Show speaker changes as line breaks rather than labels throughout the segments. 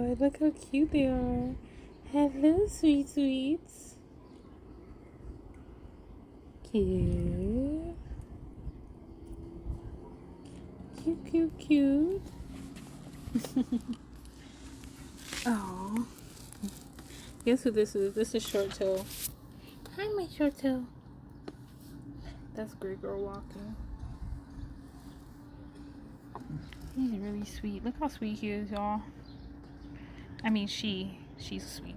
god, look how cute they are. Hello, sweet sweets. Cute. Cute, cute, cute. Oh. Guess who this is? This is Short Tail. Hi, my Short Tail. That's Great Girl walking. He's really sweet. Look how sweet he is, y'all. I mean, she's sweet.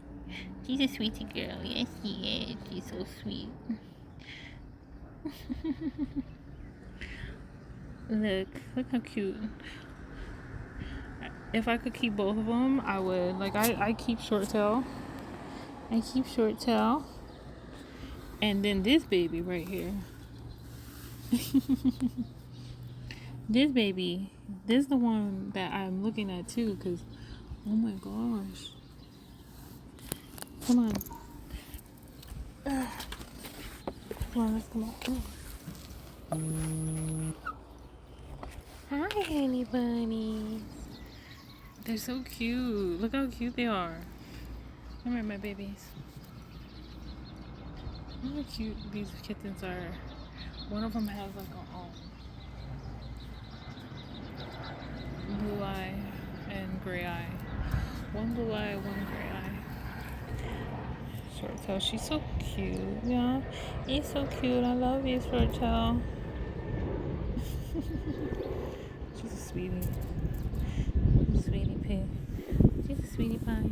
She's a sweetie girl. Yes, she is. She's so sweet. Look how cute. If I could keep both of them, I would. Like, I keep Short Tail. I keep Short Tail. And then this baby right here. This baby. This is the one that I'm looking at too, because, oh my gosh. Come on. Come on, let's come on. Hi, honey bunnies. They're so cute. Look how cute they are. Come here, my babies. Look how cute these kittens are. One of them has like a blue eye and gray eye. One blue eye, one gray eye. Short Tail, she's so cute. Yeah, he's so cute. I love you, Short Tail. She's a sweetie. Sweetie pig. She's a sweetie pie.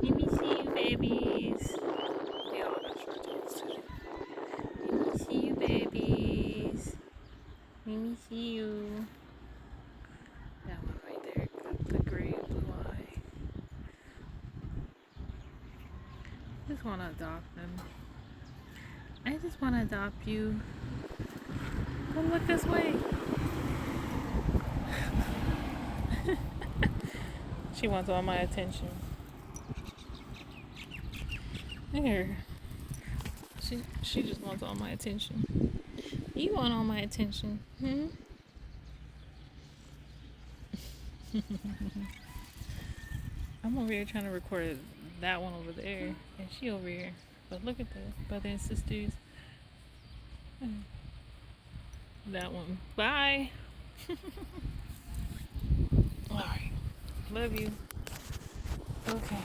Let me see you, babies. They all got short tails today. Let me see you, babies. Let me see you. That one right there got the gray and blue eye. I just want to adopt them. I just want to adopt you. Come look this way. She wants all my attention. There. She just wants all my attention. You want all my attention, hmm? I'm over here trying to record that one over there, and she over here. But look at the brother and sisters. That one. Bye. Alright. Love you. Okay.